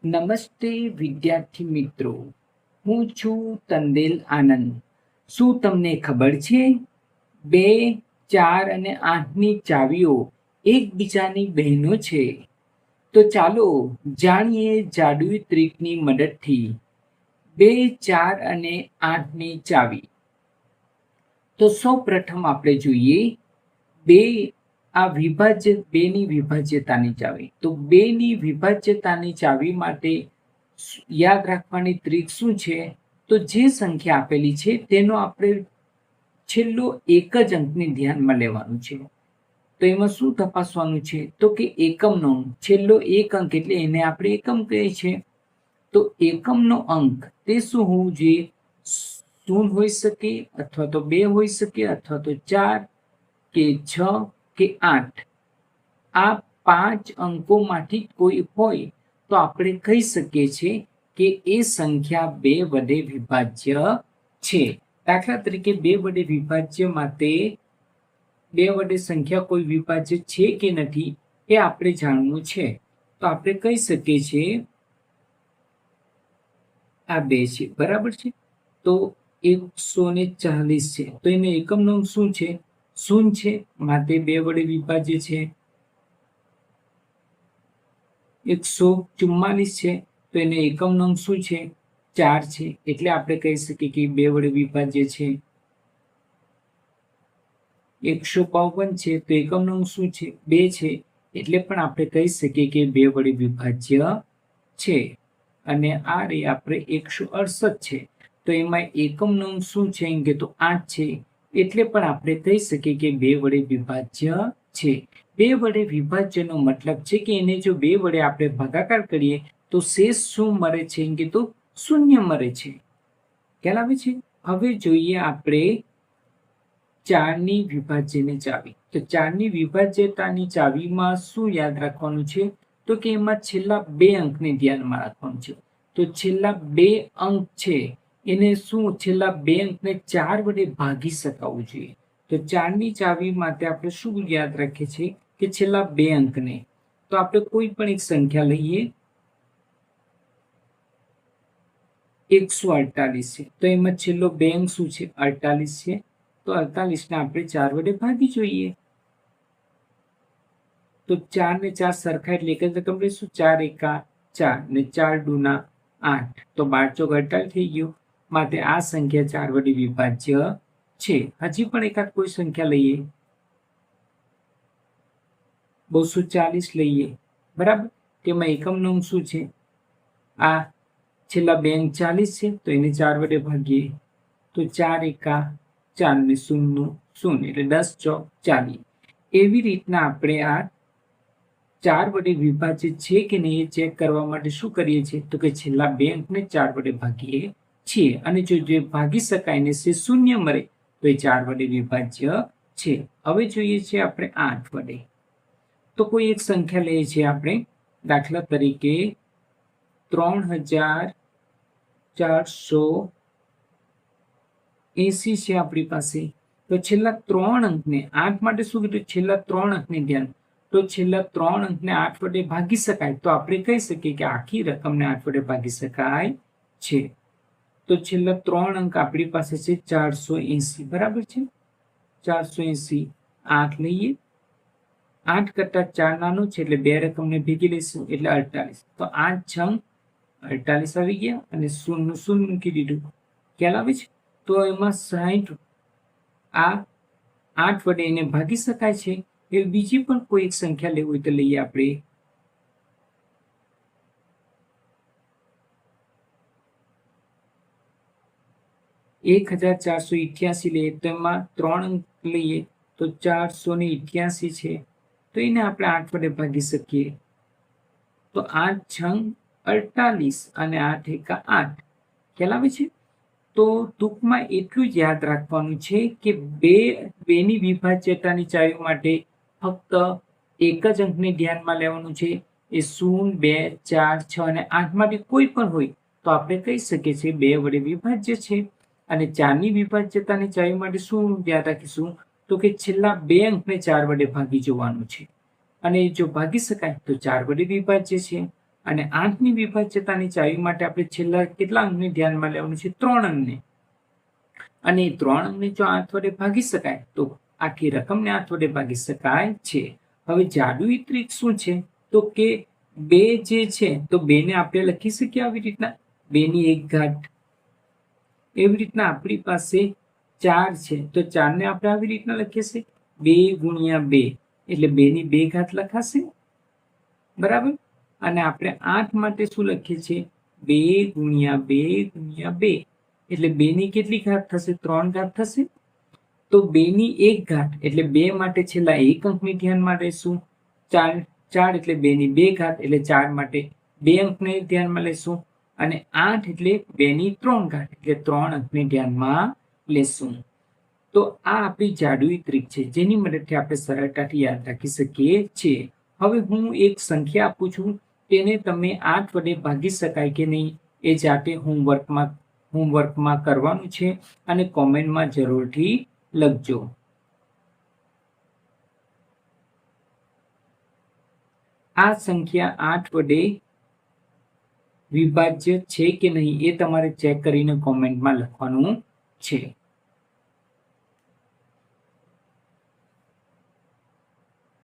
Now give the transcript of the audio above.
નમસ્તે વિદ્યાર્થી મિત્રો, હું છું તંદેલ આનંદ. શું તમને ખબર છે 2, 4 અને 8ની ચાવીઓ એકબીજાની બહેનો છે? તો ચાલો જાણીએ જાદુઈ ટ્રીકની મદદથી 2, 4 અને 8ની ચાવી. તો સૌ પ્રથમ આપણે જોઈએ બેની વિભાજ્યતાની ચાવી. તો બેની વિભાજ્યતાની ચાવી માટે યાદ રાખવાની ટ્રીક શું છે? તો જે સંખ્યા આપેલી છે તેનો આપણે છેલ્લો એક જ અંકને ધ્યાનમાં લેવાનું છે. તો એમાં શું તપાસવાનું છે? તો કે એકમનો અંક, છેલ્લો એક અંક એટલે એને આપણે એકમ કહીએ છીએ. તો એકમનો અંક તે શું હોવું જોઈએ? 0 હોઈ શકે, અથવા તો 2 હોઈ શકે, અથવા તો 4 કે 6 કે 8. આ 5 અંકોમાંથી કોઈ હોય તો આપણે કહી શકીએ છીએ કે એ સંખ્યા 2 વડે વિભાજ્ય છે. દાખલા તરીકે 2 વડે વિભાજ્ય માટે 2 વડે સંખ્યા કોઈ વિભાજ્ય છે કે નથી એ આપણે જાણવું છે. તો આપણે કહી શકીએ છીએ આ 2 છે, બરાબર છે. તો 140 છે, તો એનો એકમનો અંક શું છે? 0 છે, માટે 2 વડે વિભાજ્ય છે. 144 છે, તો એને એકમનો અંક શું છે? 4 છે, એટલે આપણે કહી શકીએ કે 2 વડે વિભાજ્ય છે. 152 છે, તો એકમનો અંક શું છે? 2 છે, એટલે પણ આપણે કહી શકીએ કે 2 વડે વિભાજ્ય છે. અને આ રે આપણે 168 છે, તો એમાં એકમનો અંક શું છે? કે તો 8 છે, એટલે પણ આપણે કહી શકીએ કે 2 વડે વિભાજ્ય છે. 2 વડે વિભાજ્યનો મતલબ છે કે એને જો 2 વડે આપણે ભાગાકાર કરીએ તો શેષ શું મળે છે? કે તો 0 મળે છે. ખ્યાલ આવે છે? હવે જોઈએ આપણે 4ની વિભાજ્યની ચાવી. તો 4ની વિભાજ્યતાની ચાવીમાં શું યાદ રાખવાનું છે? તો કે એમાં છેલ્લા 2 અંકને ધ્યાનમાં રાખવાનું છે. તો છેલ્લા 2 અંક છે એને શું? છેલ્લા 2 અંકને 4 વડે ભાગી શકાવવું જોઈએ. તો 4ની ચાવી માટે આપણે શું યાદ રાખીએ છીએ? કે છેલ્લા 2 અંકને. તો આપણે કોઈ પણ એક સંખ્યા લઈએ. 148 છે, તો એમાં છેલ્લો 2 અંક શું છે? 48 છે. તો 48ને આપણે 4 વડે ભાગી જોઈએ. તો 4 ને 4 સરખા એટલે એક જ રકમ લઈશું. 4 એકા 4 ને 4 દૂના 8, તો 12 ચોક 48 થઈ ગયું. માટે આ સંખ્યા 4 વડે વિભાજ્ય છે. હજી પણ એકાદ કોઈ સંખ્યા લઈએ. 240 લઈએ, બરાબર. તેમાં એકમનો અંક શું છે? આ છેલ્લા 2 અંક 40 છે, તો એને 4 વડે ભાગીએ. તો 4 એકા 4 ને 0 0, એટલે 10 ચોક 40. એવી રીતના આપણે આ 4 વડે વિભાજિત છે કે નહીં એ ચેક કરવા માટે શું કરીએ છીએ? તો કે છેલ્લા 2 અંકને 4 વડે ભાગીએ છીએ. અને જો જે ભાગી શકાય ને તે 0 મળે તો એ 4 વડે વિભાજ્ય છે. હવે જોઈએ છીએ આપણે 8 વડે. તો કોઈ એક સંખ્યા લઈએ છીએ આપણે. દાખલા તરીકે 3480 છે આપણી પાસે. તો છેલ્લા 3 અંકને 8 માટે શું કીધું? છેલ્લા 3 અંકને ધ્યાન. તો છેલ્લા 3 અંકને 8 વડે ભાગી શકાય, તો આપણે કહી શકીએ કે આખી રકમને 8 વડે ભાગી શકાય છે. તો છેલ્લા 3 અંક આપણી પાસે છે 480, બરાબર છે. 480 8 લઈએ. 8 કરતા 4 નાનું છે, એટલે 2 રકમને ભેગી લઈશું, એટલે 48. તો 8 છંગ 48 આવી ગયા અને 0 0 મૂકી દીધું. ખ્યાલ આવે છે? તો એમાં 60 આ 8 વડે એને ભાગી શકાય છે. એ બીજી પણ કોઈ એક સંખ્યા લેવી હોય તો લઈએ આપણે. 1488 લઈએ, તો એમાં 3 અંક લઈએ તો 488 છે, તો એને આપણે 8 વડે ભાગી શકીએ. તો 8 છંગ 48 અને 8 એકા 8. ખ્યાલ આવે છે? તો ટૂંકમાં એટલું જ યાદ રાખવાનું છે કે બેની વિભાજ્યતાની ચાવી માટે ફક્ત એક જ અંકને ધ્યાનમાં લેવાનું છે. એ 0, 2, 4, 6 અને 8 માંથી કોઈ પણ હોય તો આપણે કહી શકીએ છીએ 2 વડે વિભાજ્ય છે. અને 4ની વિભાજ્યતાની ચાવી માટે શું યાદ રાખીશું? તો કે છેલ્લા 2 અંકને 4 વડે ભાગી જોવાનું છે. અને જો ભાગી શકાય તો 4 વડે વિભાજ્ય છે. અને 8ની વિભાજ્યતાની ચાવી માટે આપણે છેલ્લા કેટલા અંકને ધ્યાનમાં લેવાનું છે? 3 અંકને. અને 3 અંકને જો 8 વડે ભાગી શકાય તો આખી રકમને 8 વડે ભાગી શકાય છે. હવે જાદુઈ ટ્રીક શું છે? તો કે 2 જે છે તો 2 ને આપણે લખી શકીએ આવી રીતના 2 ની 1 ઘાત. એવી રીતના આપણી પાસે 4 છે તો 4 ને આપણે આવી રીતના લખીએ છીએ 2 ગુણ્યા 2 એટલે 2 ની 2 ઘાત લખાશે, બરાબર. અને આપણે 8 માટે શું લખીએ છીએ? 2 ગુણ્યા 2 ગુણ્યા 2 એટલે 2 ની કેટલી ઘાત થશે? 3 ઘાત થશે. તો 2 ની 1 ઘાત એટલે 2 માટે છેલ્લા 1 અંકને ધ્યાનમાં લેશું. 4 એટલે 2 ની 2 ઘાત એટલે 4 માટે 2 અંકને ધ્યાનમાં લેશું. અને 8 એટલે 2 ની 3 ઘાત એટલે 3 અંકને ધ્યાનમાં લેશું. તો આ આપણી જાદુઈ ટ્રીક છે જેની મદદથી આપણે સરળતાથી યાદ રાખી શકીએ છીએ. હવે હું એક સંખ્યા આપું છું, તેને તમે 8 વડે ભાગી શકાય કે નહીં એ જાતે હોમવર્કમાં કરવાનું છે અને કોમેન્ટમાં જરૂરથી લખજો. આ સંખ્યા 8 વડે વિભાજ્ય છે કે નહીં એ તમારે ચેક કરીને કોમેન્ટમાં લખવાનું છે.